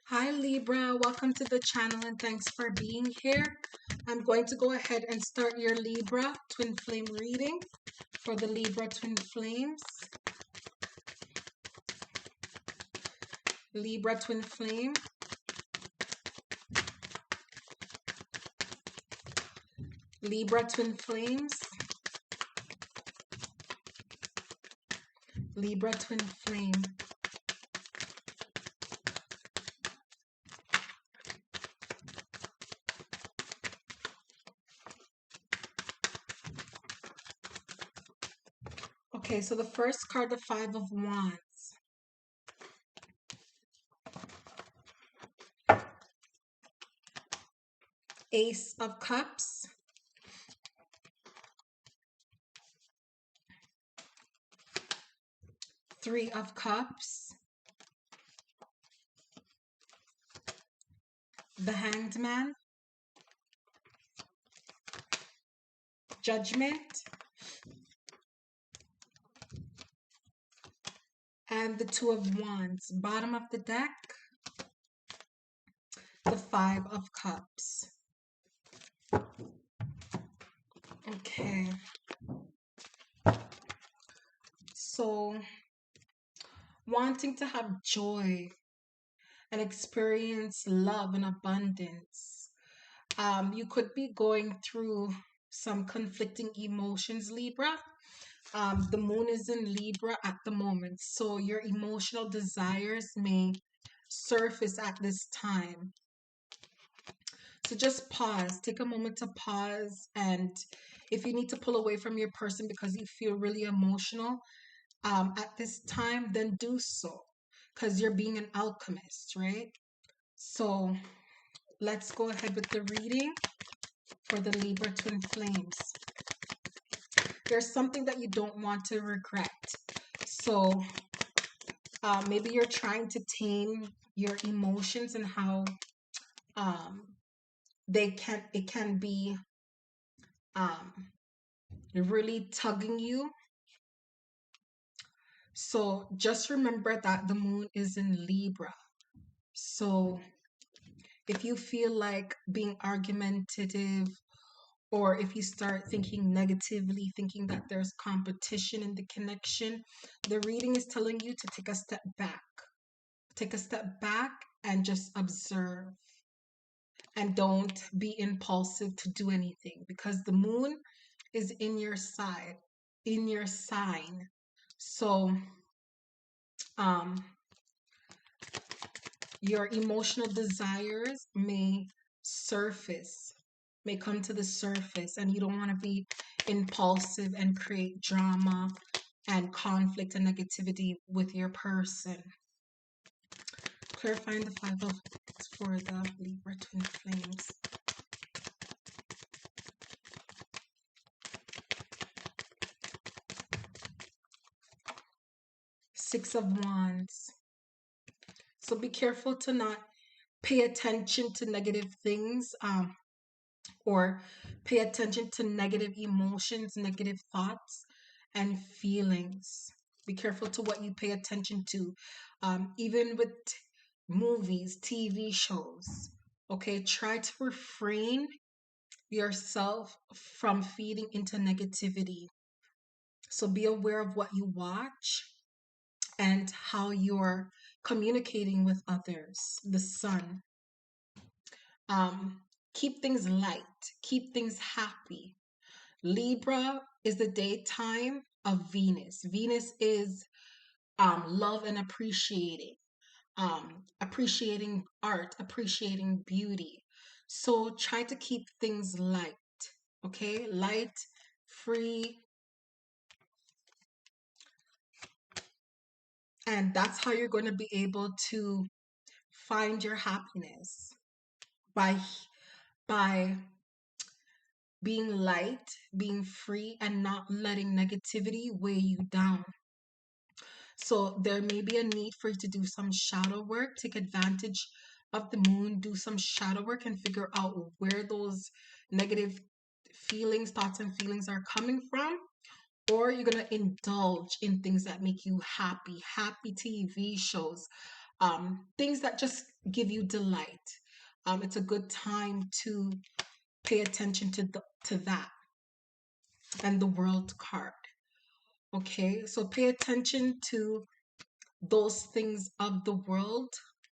Hi Libra, welcome to the channel and thanks for being here. I'm going to go ahead and start your Libra twin flame reading for the Libra twin flames. Libra twin flame. Libra twin flames. Libra twin flame. Okay, so the first card, the Five of Wands. Ace of Cups. Three of Cups. The Hanged Man. Judgment. And the Two of Wands. Bottom of the deck, the Five of Cups. Okay. So, wanting to have joy and experience love and abundance. You could be going through some conflicting emotions, Libra. The moon is in Libra at the moment, so your emotional desires may surface at this time. So just pause, take a moment to pause, and if you need to pull away from your person because you feel really emotional at this time, then do so because you're being an alchemist, right? So let's go ahead with the reading for the Libra twin flames. There's something that you don't want to regret. So maybe you're trying to tame your emotions and how um, it can be um, really tugging you. So just remember that the moon is in Libra. So if you feel like being argumentative, or if you start thinking negatively, thinking that there's competition in the connection, the reading is telling you to take a step back. Take a step back and just observe. And don't be impulsive to do anything because the moon is in your side, in your sign. So um your emotional desires may come to the surface, and you don't want to be impulsive and create drama and conflict and negativity with your person. Clarifying the Five of Wands for the Libra twin flames. Six of Wands. So be careful to not pay attention to negative things, or pay attention to negative emotions, negative thoughts, and feelings. Be careful to what you pay attention to, even with movies, TV shows. Okay, try to refrain yourself from feeding into negativity. So be aware of what you watch and how you're communicating with others. The sun. Um, Keep things light, keep things happy. Libra is the daytime of Venus. Venus is love and appreciating art, appreciating beauty. So try to keep things light, okay? Light, free, and that's how you're going to be able to find your happiness by by being light, being free, and not letting negativity weigh you down. So there may be a need for you to do some shadow work, take advantage of the moon, do some shadow work and figure out where those negative feelings, thoughts and feelings are coming from. Or you're going to indulge in things that make you happy, happy TV shows, things that just give you delight. It's a good time to pay attention to that and the world card. Okay, so pay attention to those things of the world,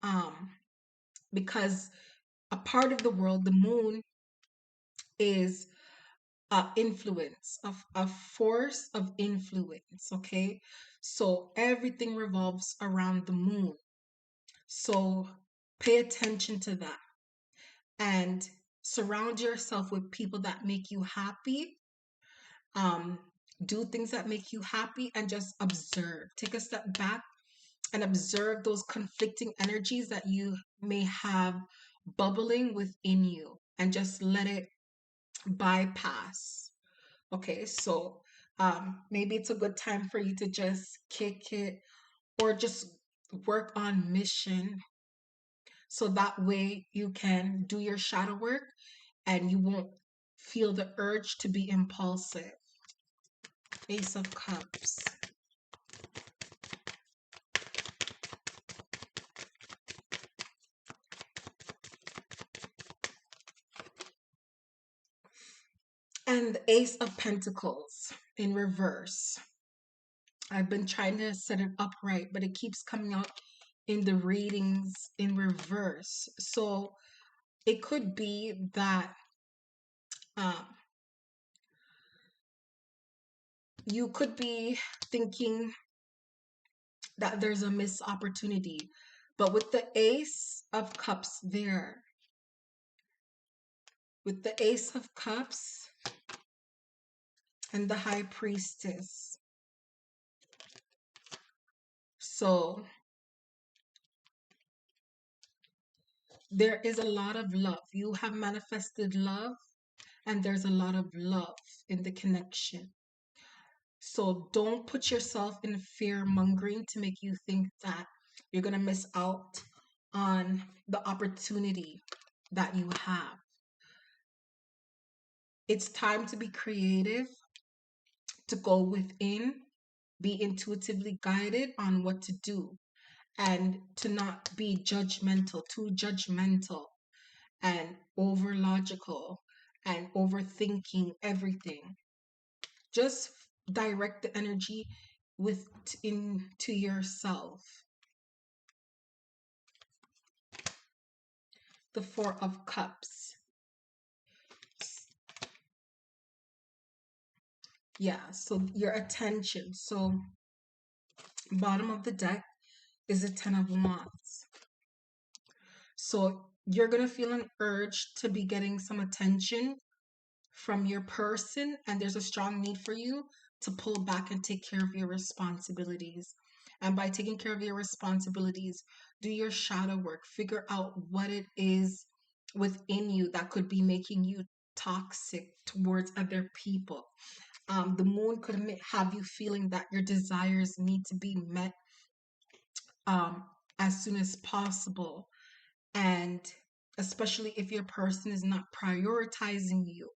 um, because a part of the world, the moon, is influence, of a force of influence. Okay, so everything revolves around the moon. So pay attention to that and surround yourself with people that make you happy. Um, do things that make you happy and just observe. Take a step back and observe those conflicting energies that you may have bubbling within you and just let it bypass. Okay, so maybe it's a good time for you to just kick it or just work on mission, so that way you can do your shadow work and you won't feel the urge to be impulsive. Ace of Cups. And the Ace of Pentacles in reverse. I've been trying to set it upright, but it keeps coming out in the readings in reverse. So it could be that um, you could be thinking that there's a missed opportunity. But with the Ace of Cups there, with the Ace of Cups and the High Priestess. So there is a lot of love. You have manifested love, and there's a lot of love in the connection. So don't put yourself in fear mongering to make you think that you're going to miss out on the opportunity that you have. It's time to be creative, to go within, be intuitively guided on what to do, and to not be judgmental, too judgmental and over logical and overthinking everything. Just direct the energy into yourself. The Four of Cups. Yeah, so your attention. So bottom of the deck is a Ten of Wands. So you're going to feel an urge to be getting some attention from your person, and there's a strong need for you to pull back and take care of your responsibilities. And by taking care of your responsibilities, do your shadow work, figure out what it is within you that could be making you toxic towards other people. The moon could have you feeling that your desires need to be met um, as soon as possible. And especially if your person is not prioritizing you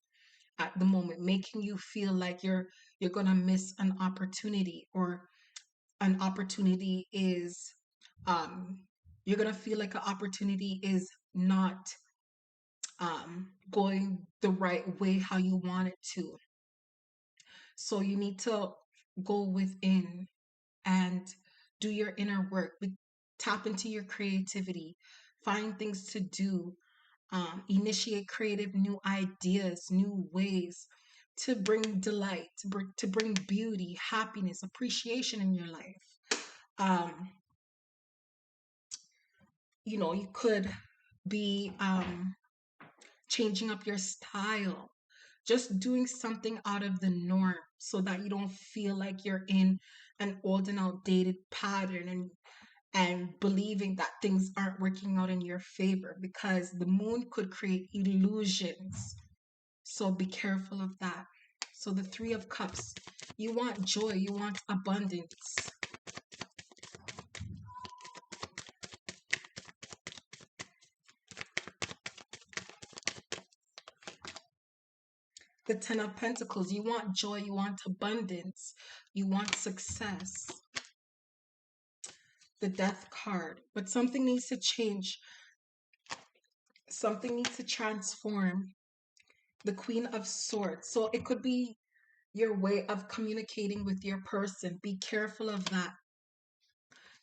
at the moment, making you feel like you're gonna miss an opportunity, or an opportunity is you're gonna feel like an opportunity is not going the right way how you want it to. So you need to go within and do your inner work. Tap into your creativity, find things to do, initiate creative new ideas, new ways to bring delight, to bring beauty, happiness, appreciation in your life. Um, you could be changing up your style, just doing something out of the norm so that you don't feel like you're in an old and outdated pattern, and believing that things aren't working out in your favor, because the moon could create illusions. So be careful of that. So the Three of Cups, you want joy, you want abundance. The Ten of Pentacles, you want joy, you want abundance, you want success. the Death card. But something needs to change. Something needs to transform. The Queen of Swords. So it could be your way of communicating with your person. Be careful of that.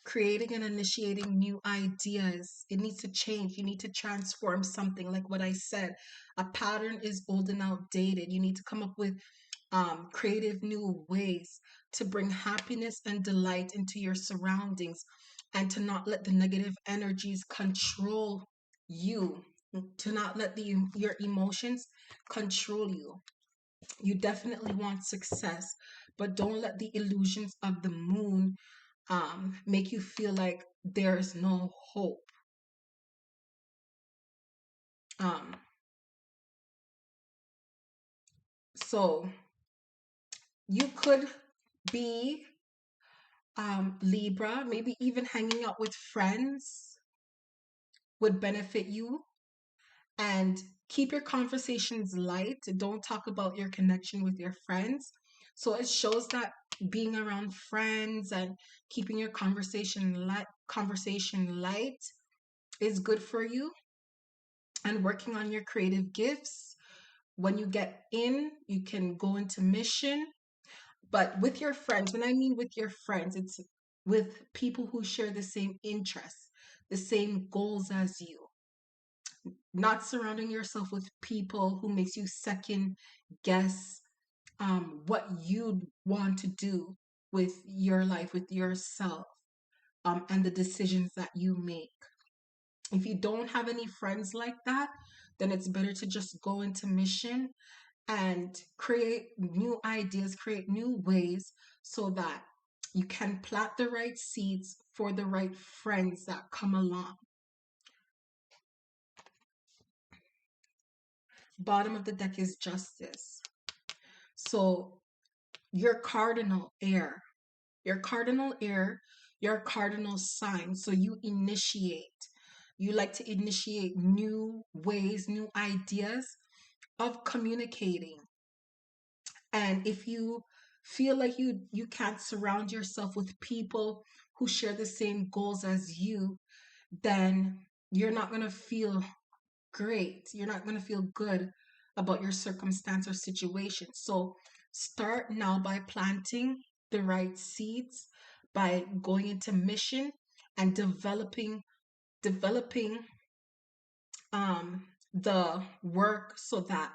Creating and initiating new ideas. It needs to change. You need to transform something. Like what I said, a pattern is old and outdated. You need to come up with creative new ways to bring happiness and delight into your surroundings and to not let the negative energies control you, to not let your emotions control you. You definitely want success, but don't let the illusions of the moon make you feel like there's no hope. Um, so you could be Libra, maybe even hanging out with friends would benefit you. And keep your conversations light. Don't talk about your connection with your friends. So it shows that being around friends and keeping your conversation light is good for you, and working on your creative gifts. When you get in, you can go into mission. But with your friends, when I mean with your friends, it's with people who share the same interests, the same goals as you. Not surrounding yourself with people who makes you second guess what you want to do with your life, with yourself, and the decisions that you make. If you don't have any friends like that, then it's better to just go into mission and create new ideas, create new ways so that you can plant the right seeds for the right friends that come along. Bottom of the deck is justice. So your cardinal air, your cardinal air, your cardinal sign. So you initiate. You like to initiate new ways, new ideas of communicating. And if you feel like you can't surround yourself with people who share the same goals as you, then you're not going to feel great. You're not going to feel good about your circumstance or situation. So start now by planting the right seeds, by going into mission and developing the work so that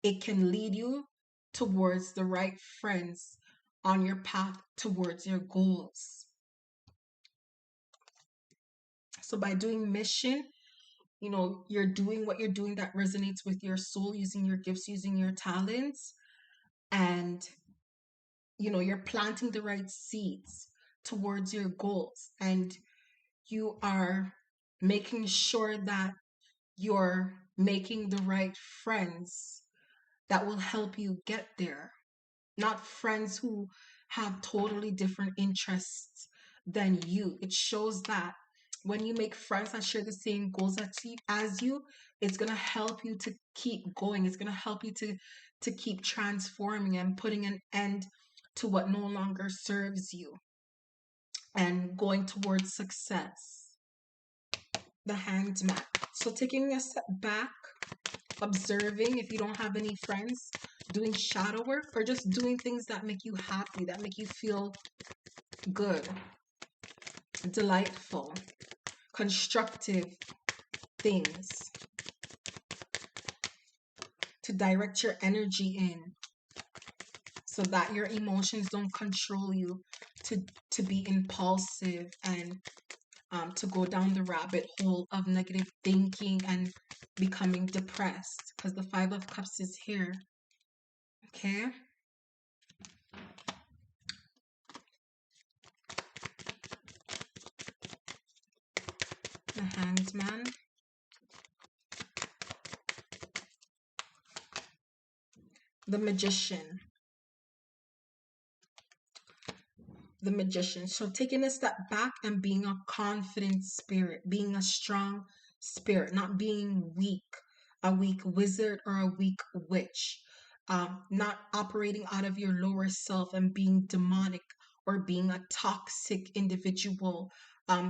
it can lead you towards the right friends on your path towards your goals. So by doing mission, you're doing what you're doing that resonates with your soul, using your gifts, using your talents, and you're planting the right seeds towards your goals, and you are making sure that you're making the right friends that will help you get there, not friends who have totally different interests than you. It shows that when you make friends that share the same goals as you, it's going to help you to keep going. It's going to help you to keep transforming and putting an end to what no longer serves you and going towards success. The Hanged Man. So taking a step back, observing, if you don't have any friends, doing shadow work, or just doing things that make you happy, that make you feel good, delightful, constructive things to direct your energy in so that your emotions don't control you to be impulsive and to go down the rabbit hole of negative thinking and becoming depressed, because the Five of Cups is here. Okay. The Hanged Man. The Magician. The Magician. So taking a step back and being a confident spirit, being a strong spirit, not being weak, a weak wizard or a weak witch, not operating out of your lower self and being demonic or being a toxic individual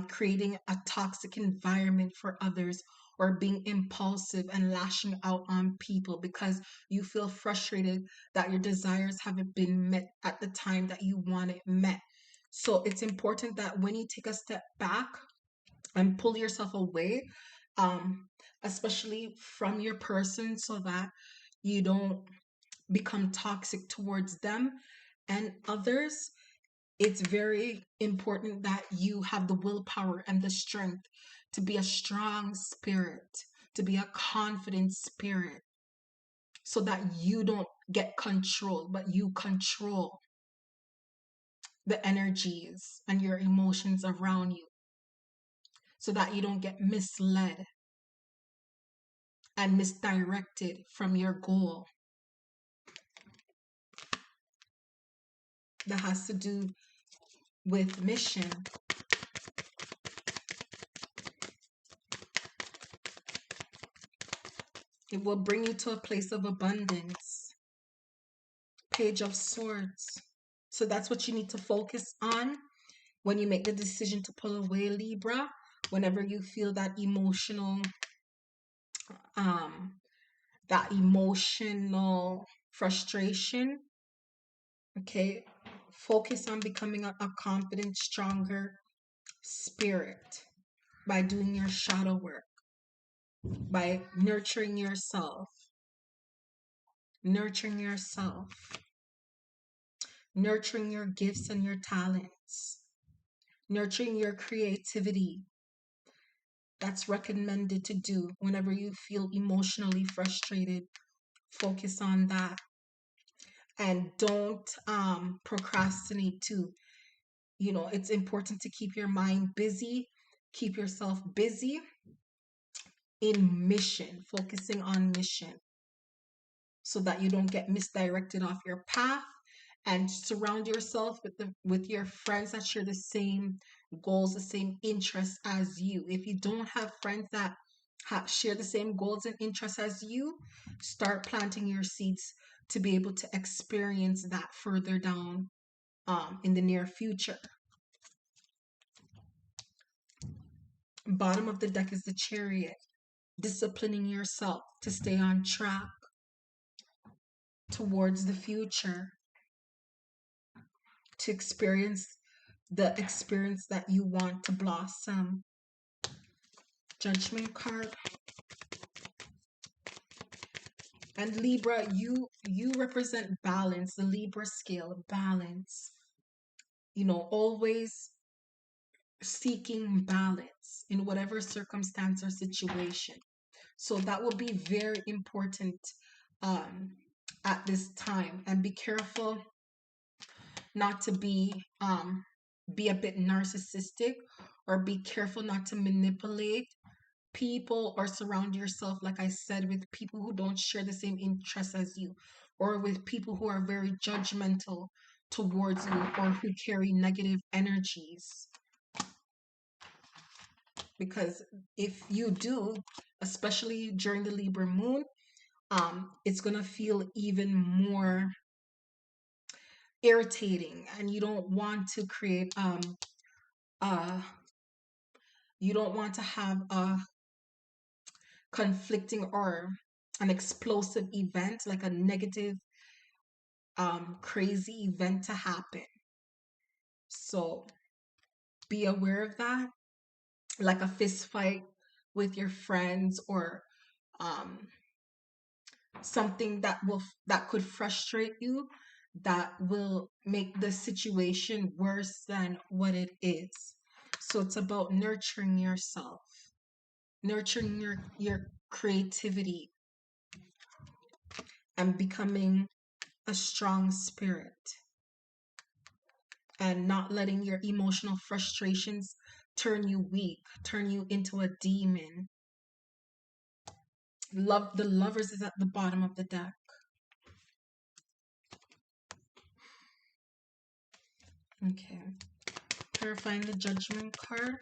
creating a toxic environment for others, or being impulsive and lashing out on people because you feel frustrated that your desires haven't been met at the time that you want it met. So it's important that when you take a step back and pull yourself away, um, especially from your person, so that you don't become toxic towards them and others. It's very important that you have the willpower and the strength to be a strong spirit, to be a confident spirit, so that you don't get control, but you control the energies and your emotions around you, so that you don't get misled and misdirected from your goal. That has to do with mission. It will bring you to a place of abundance. Page of Swords. So that's what you need to focus on when you make the decision to pull away, Libra. Whenever you feel um, that emotional frustration, okay, focus on becoming a confident, stronger spirit by doing your shadow work, by nurturing yourself, nurturing your gifts and your talents, nurturing your creativity. That's recommended to do whenever you feel emotionally frustrated. Focus on that, and don't procrastinate too. It's important to keep your mind busy, keep yourself busy in mission, focusing on mission, so that you don't get misdirected off your path, and surround yourself with your friends that share the same goals, the same interests as you. If you don't have friends that share the same goals and interests as you, start planting your seeds to be able to experience that further down in the near future. Bottom of the deck is the Chariot, disciplining yourself to stay on track towards the future, to experience the experience that you want to blossom. Judgment card. And Libra, you represent balance, the Libra scale, balance. Always seeking balance in whatever circumstance or situation. So that will be very important um, at this time. And be careful not to be a bit narcissistic, or be careful not to manipulate people, or surround yourself, like I said, with people who don't share the same interests as you, or with people who are very judgmental towards you, or who carry negative energies. Because if you do, especially during the Libra moon, it's gonna feel even more irritating, and you don't want to create uh you don't want to have a conflicting or an explosive event, like a negative crazy event to happen. So be aware of that, like a fist fight with your friends, or um something that could frustrate you, that will make the situation worse than what it is. So it's about nurturing yourself, nurturing your creativity, and becoming a strong spirit, and not letting your emotional frustrations turn you weak, turn you into a demon. The Lovers is at the bottom of the deck. Okay. Clarifying the Judgment card.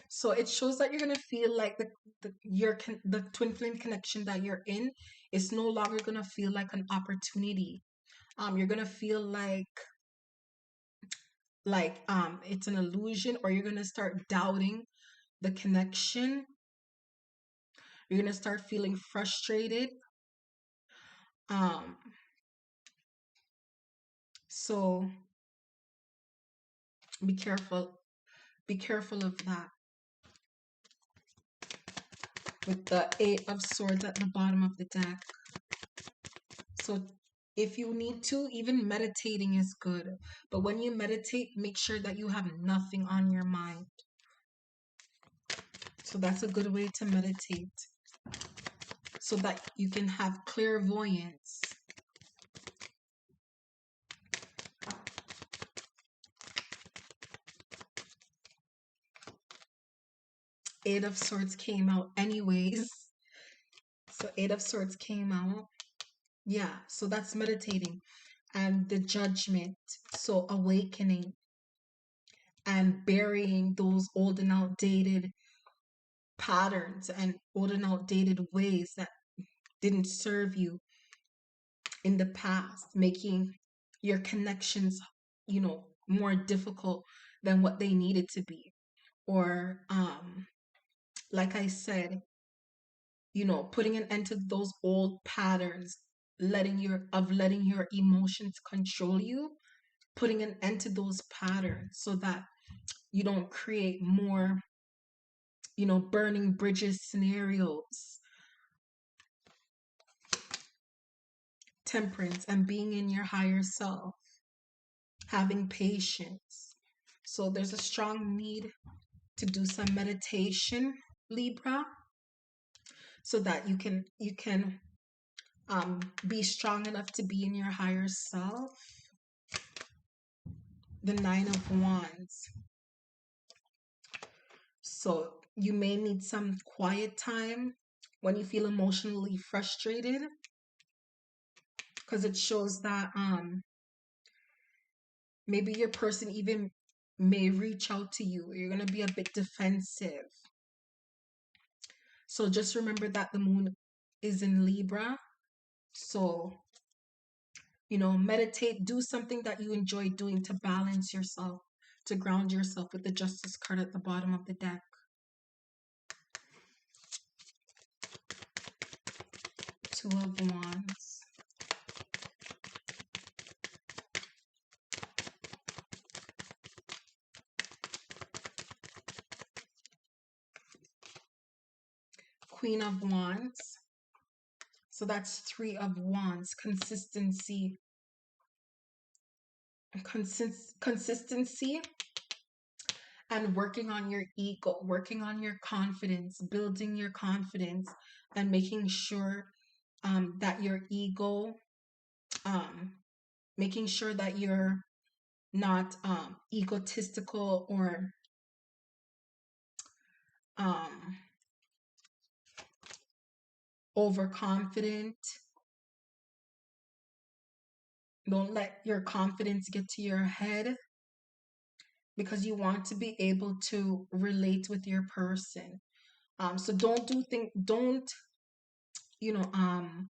So it shows that you're gonna feel like the twin flame connection that you're in is no longer gonna feel like an opportunity. You're gonna feel like it's an illusion, or you're gonna start doubting the connection. You're gonna start feeling frustrated. Um, so be careful. Be careful of that. With the Eight of Swords at the bottom of the deck. So if you need to, even meditating is good. But when you meditate, make sure that you have nothing on your mind. So that's a good way to meditate, so that you can have clairvoyance. Eight of Swords came out anyways. So Eight of Swords came out. Yeah, so that's meditating. And the Judgment, so awakening and burying those old and outdated patterns and old and outdated ways that didn't serve you in the past, making your connections, more difficult than what they needed to be. Or, like I said, putting an end to those old patterns, letting your emotions control you, putting an end to those patterns so that you don't create more, burning bridges scenarios. Temperance and being in your higher self, having patience. So there's a strong need to do some meditation, Libra, so that you can be strong enough to be in your higher self. The Nine of Wands. So you may need some quiet time when you feel emotionally frustrated, because it shows that maybe your person even may reach out to you. You're going to be a bit defensive. So just remember that the moon is in Libra. So, meditate, do something that you enjoy doing to balance yourself, to ground yourself, with the Justice card at the bottom of the deck. Two of Wands. Queen of Wands. So that's Three of Wands. Consistency. Consistency and working on your ego, working on your confidence, building your confidence, and making sure that your ego, um, making sure that you're not egotistical or um, overconfident. Don't let your confidence get to your head, because you want to be able to relate with your person. So you know, um,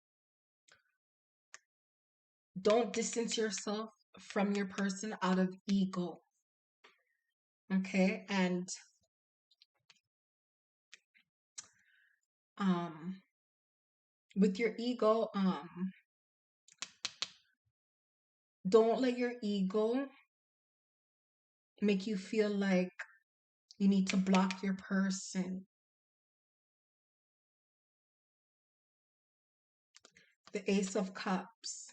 don't distance yourself from your person out of ego. Okay, and um, with your ego, don't let your ego make you feel like you need to block your person. The Ace of Cups.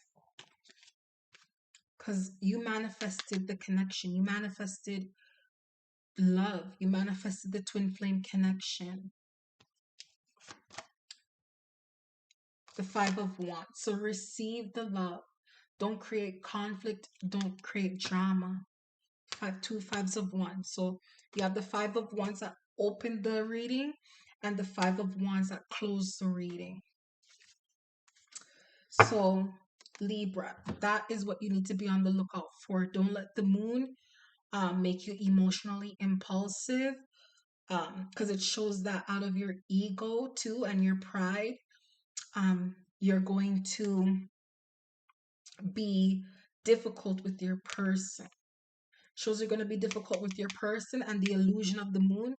Because you manifested the connection. You manifested love. You manifested the twin flame connection. The Five of Wands. So receive the love. Don't create conflict. Don't create drama. Two Fives of Wands. So you have the Five of Wands that open the reading and the Five of Wands that close the reading. So Libra, that is what you need to be on the lookout for. Don't let the moon make you emotionally impulsive, because it shows that out of your ego too and your pride, you're going to be difficult with your person. Shows you're going to be difficult with your person, and the illusion of the moon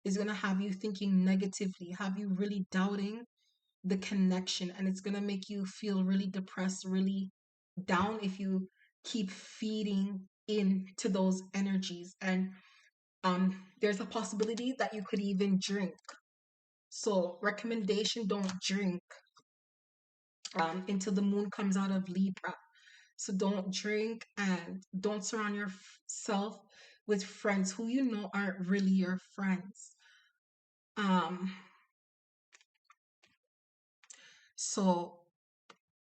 is going to have you thinking negatively, have you really doubting the connection, and it's going to make you feel really depressed, really down if you keep feeding into those energies. And there's a possibility that you could even drink. So recommendation, don't drink until the moon comes out of Libra. So don't drink, and don't surround yourself with friends who you know aren't really your friends. Um, so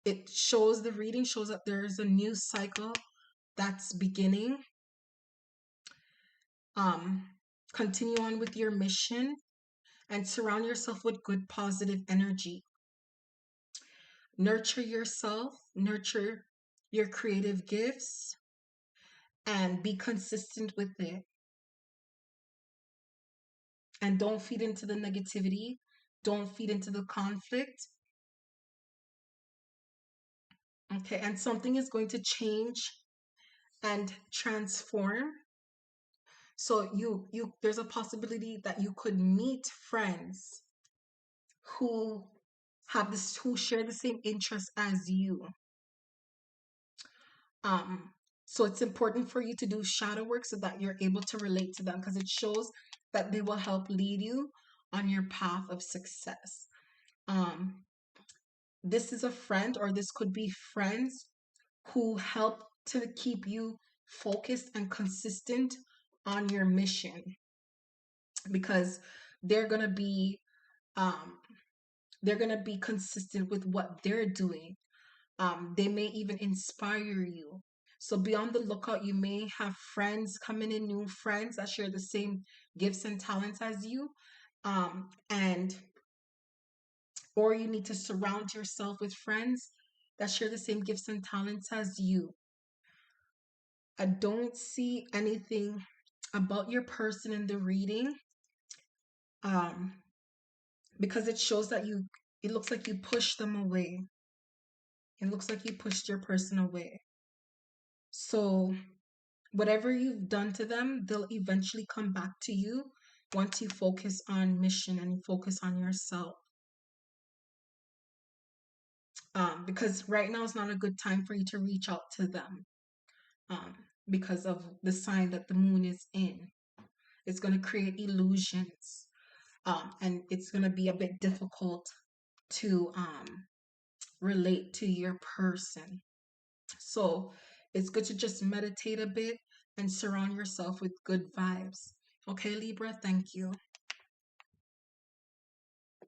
it shows, the reading shows that there's a new cycle that's beginning. Um, Continue on with your mission and surround yourself with good, positive energy. Nurture yourself, nurture your creative gifts, and be consistent with it. And don't feed into the negativity, don't feed into the conflict. Okay, and something is going to change and transform. So you there's a possibility that you could meet friends who who share the same interests as you. Um, so it's important for you to do shadow work so that you're able to relate to them, because it shows that they will help lead you on your path of success. Um, this is a friend, or this could be friends who help to keep you focused and consistent on your mission, because they're gonna be um, they're gonna be consistent with what they're doing. They may even inspire you. So be on the lookout. You may have friends coming in, new friends that share the same gifts and talents as you. And or you need to surround yourself with friends that share the same gifts and talents as you. I don't see anything about your person in the reading, um, because it shows that it looks like you pushed them away. It looks like you pushed your person away. So whatever you've done to them, they'll eventually come back to you once you focus on mission and you focus on yourself. Because right now is not a good time for you to reach out to them, um, because of the sign that the moon is in. It's going to create illusions, and it's going to be a bit difficult to relate to your person. So it's good to just meditate a bit and surround yourself with good vibes. Okay, Libra, thank you.